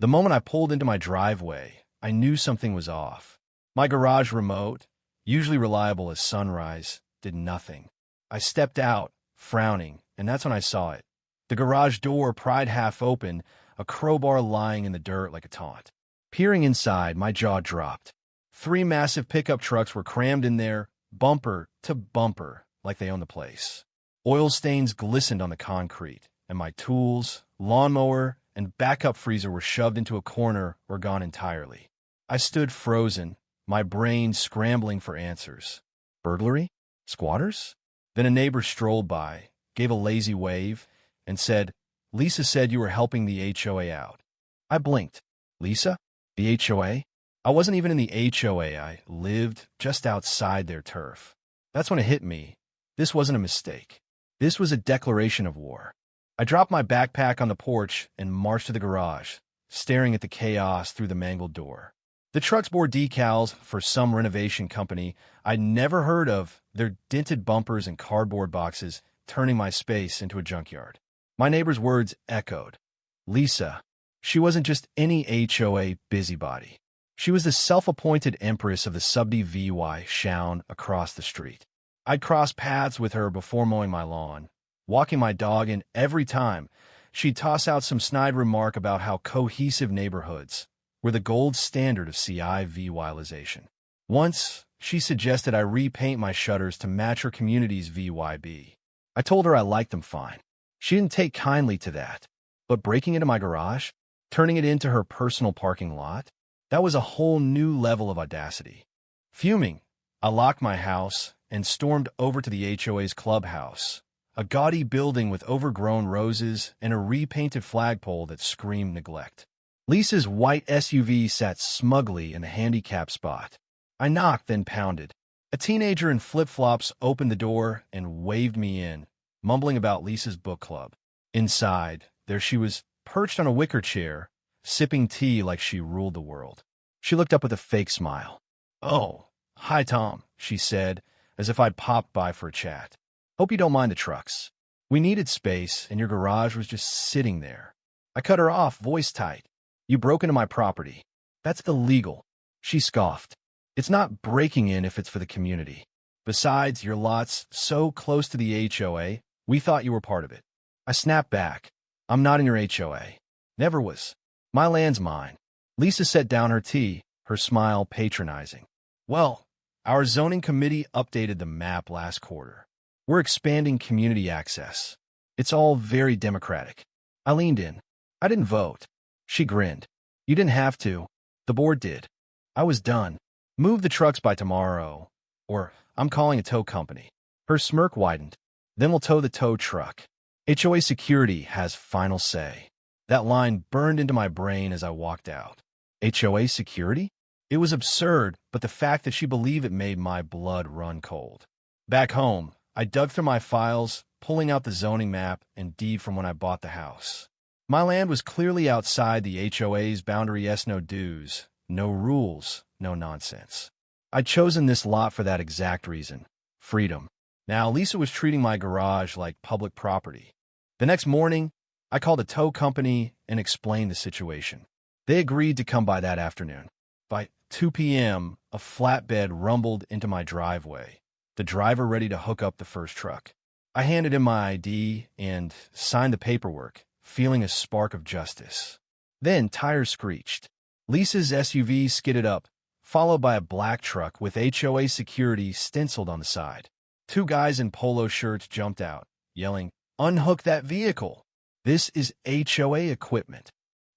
The moment I pulled into my driveway, I knew something was off. My garage remote, usually reliable as sunrise, did nothing. I stepped out, frowning, and that's when I saw it. The garage door pried half open, a crowbar lying in the dirt like a taunt. Peering inside, my jaw dropped. 3 massive pickup trucks were crammed in there, bumper to bumper, like they owned the place. Oil stains glistened on the concrete, and my tools, lawnmower, and backup freezer were shoved into a corner or gone entirely. I stood frozen, my brain scrambling for answers. Burglary? Squatters? Then a neighbor strolled by, gave a lazy wave, and said, "Lisa said you were helping the HOA out." I blinked. Lisa? The HOA? I wasn't even in the HOA. I lived just outside their turf. That's when it hit me. This wasn't a mistake. This was a declaration of war. I dropped my backpack on the porch and marched to the garage, staring at the chaos through the mangled door. The trucks bore decals for some renovation company I'd never heard of, their dented bumpers and cardboard boxes turning my space into a junkyard. My neighbor's words echoed. Lisa. She wasn't just any HOA busybody. She was the self-appointed empress of the subd VY shown across the street. I'd cross paths with her before mowing my lawn, walking my dog, and every time she'd toss out some snide remark about how cohesive neighborhoods were the gold standard of CI-VYization. Once, she suggested I repaint my shutters to match her community's VYB. I told her I liked them fine. She didn't take kindly to that. But breaking into my garage, turning it into her personal parking lot, that was a whole new level of audacity. Fuming, I locked my house and stormed over to the HOA's clubhouse, a gaudy building with overgrown roses and a repainted flagpole that screamed neglect. Lisa's white SUV sat smugly in the handicap spot. I knocked, then pounded. A teenager in flip-flops opened the door and waved me in, mumbling about Lisa's book club. Inside, there she was, perched on a wicker chair, sipping tea like she ruled the world. She looked up with a fake smile. "Oh, hi, Tom," she said, as if I'd popped by for a chat. "Hope you don't mind the trucks. We needed space, and your garage was just sitting there." I cut her off, voice tight. "You broke into my property. That's illegal." She scoffed. "It's not breaking in if it's for the community. Besides, your lot's so close to the HOA, we thought you were part of it." I snapped back. "I'm not in your HOA. Never was. My land's mine." Lisa set down her tea, her smile patronizing. "Well, our zoning committee updated the map last quarter. We're expanding community access. It's all very democratic." I leaned in. "I didn't vote." She grinned. "You didn't have to. The board did." I was done. "Move the trucks by tomorrow, or I'm calling a tow company." Her smirk widened. "Then we'll tow the tow truck. HOA security has final say." That line burned into my brain as I walked out. HOA security? It was absurd, but the fact that she believed it made my blood run cold. Back home, I dug through my files, pulling out the zoning map and deed from when I bought the house. My land was clearly outside the HOA's boundary. No dues, no rules, no nonsense. I'd chosen this lot for that exact reason. Freedom. Now, Lisa was treating my garage like public property. The next morning, I called a tow company and explained the situation. They agreed to come by that afternoon. By 2 p.m., a flatbed rumbled into my driveway, the driver ready to hook up the first truck. I handed him my ID and signed the paperwork, feeling a spark of justice. Then tires screeched. Lisa's SUV skidded up, followed by a black truck with HOA security stenciled on the side. 2 guys in polo shirts jumped out, yelling, "Unhook that vehicle! This is HOA equipment."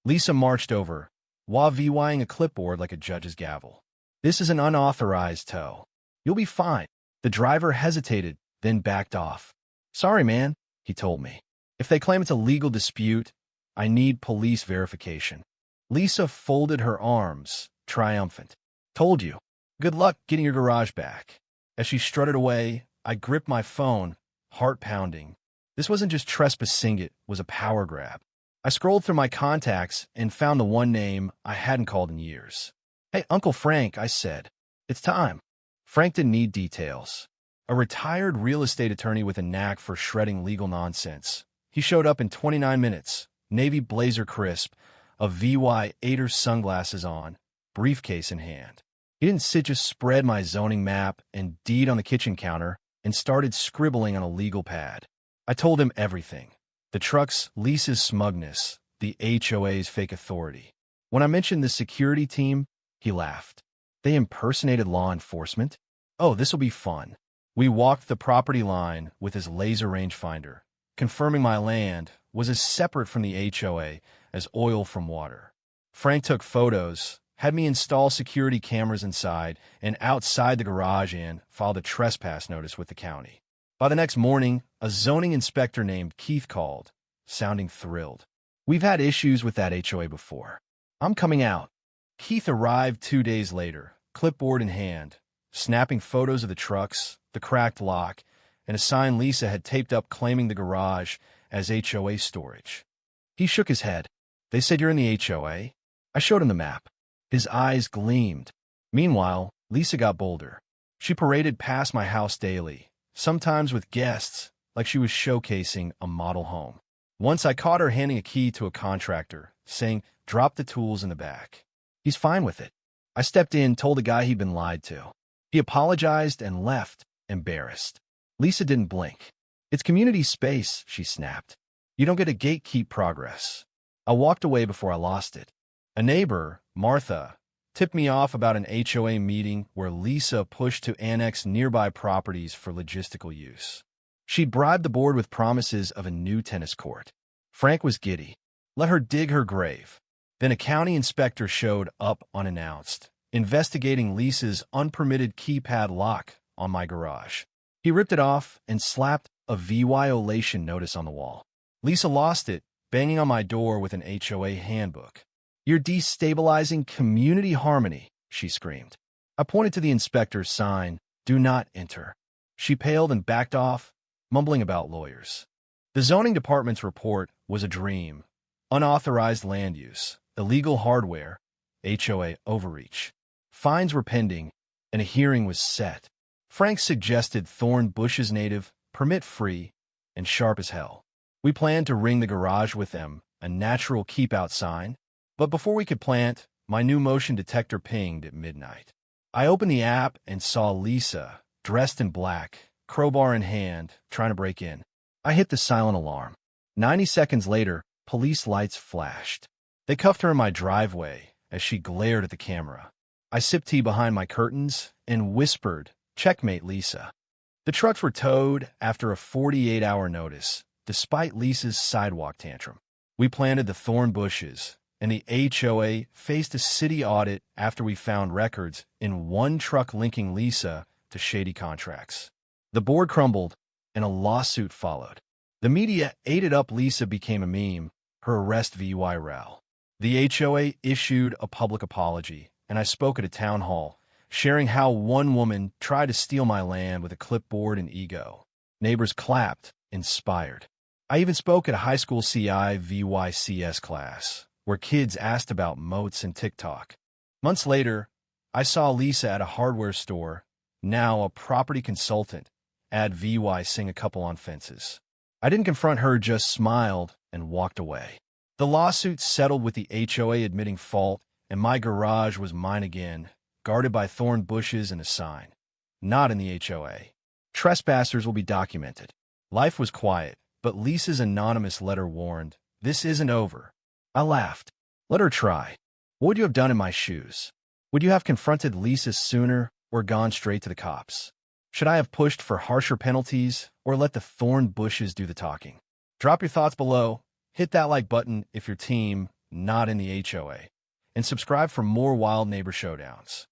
Lisa marched over, wah-vying a clipboard like a judge's gavel. "This is an unauthorized tow. You'll be fine." The driver hesitated, then backed off. "Sorry, man," he told me. "If they claim it's a legal dispute, I need police verification." Lisa folded her arms, triumphant. "Told you. Good luck getting your garage back." As she strutted away, I gripped my phone, heart pounding. This wasn't just trespassing, it was a power grab. I scrolled through my contacts and found the one name I hadn't called in years. "Hey, Uncle Frank," I said. "It's time." Frank didn't need details. A retired real estate attorney with a knack for shredding legal nonsense. He showed up in 29 minutes, navy blazer crisp, a VY8er sunglasses on, briefcase in hand. He didn't sit, just spread my zoning map and deed on the kitchen counter and started scribbling on a legal pad. I told him everything. The truck's lease's smugness, the HOA's fake authority. When I mentioned the security team, he laughed. They impersonated law enforcement? Oh, this'll be fun. We walked the property line with his laser rangefinder, confirming my land was as separate from the HOA as oil from water. Frank took photos, had me install security cameras inside and outside the garage, and filed a trespass notice with the county. By the next morning, a zoning inspector named Keith called, sounding thrilled. We've had issues with that HOA before. I'm coming out. Keith arrived 2 days later, clipboard in hand, snapping photos of the trucks, the cracked lock, and a sign Lisa had taped up claiming the garage as HOA storage. He shook his head. They said you're in the HOA? I showed him the map. His eyes gleamed. Meanwhile, Lisa got bolder. She paraded past my house daily, sometimes with guests, like she was showcasing a model home. Once I caught her handing a key to a contractor, saying, "Drop the tools in the back." He's fine with it. I stepped in, told the guy he'd been lied to. He apologized and left, embarrassed. Lisa didn't blink. "It's community space," she snapped. "You don't get to gatekeep progress." I walked away before I lost it. A neighbor, Martha, tipped me off about an HOA meeting where Lisa pushed to annex nearby properties for logistical use. She'd bribed the board with promises of a new tennis court. Frank was giddy. Let her dig her grave. Then a county inspector showed up unannounced, investigating Lisa's unpermitted keypad lock on my garage. He ripped it off and slapped a violation notice on the wall. Lisa lost it, banging on my door with an HOA handbook. "You're destabilizing community harmony," she screamed. I pointed to the inspector's sign, "Do not enter." She paled and backed off, mumbling about lawyers. The zoning department's report was a dream. Unauthorized land use, illegal hardware, HOA overreach. Fines were pending, and a hearing was set. Frank suggested thorn bushes native, permit-free, and sharp as hell. We planned to ring the garage with them, a natural keep-out sign. But before we could plant, my new motion detector pinged at midnight. I opened the app and saw Lisa, dressed in black, crowbar in hand, trying to break in. I hit the silent alarm. 90 seconds later, police lights flashed. They cuffed her in my driveway as she glared at the camera. I sipped tea behind my curtains and whispered, "Checkmate, Lisa." The trucks were towed after a 48-hour notice, despite Lisa's sidewalk tantrum. We planted the thorn bushes, and the HOA faced a city audit after we found records in one truck linking Lisa to shady contracts. The board crumbled, and a lawsuit followed. The media ate it up. Lisa became a meme, her arrest viral. The HOA issued a public apology, and I spoke at a town hall, sharing how one woman tried to steal my land with a clipboard and ego. Neighbors clapped, inspired. I even spoke at a high school CI VYCS class, where kids asked about moats and TikTok. Months later, I saw Lisa at a hardware store, now a property consultant, add VY sing a couple on fences. I didn't confront her, just smiled and walked away. The lawsuit settled with the HOA admitting fault, and my garage was mine again, guarded by thorn bushes and a sign. Not in the HOA. Trespassers will be documented. Life was quiet, but Lisa's anonymous letter warned, "This isn't over." I laughed. Let her try. What would you have done in my shoes? Would you have confronted Lisa sooner or gone straight to the cops? Should I have pushed for harsher penalties or let the thorn bushes do the talking? Drop your thoughts below, hit that like button if your team not in the HOA, and subscribe for more Wild Neighbor Showdowns.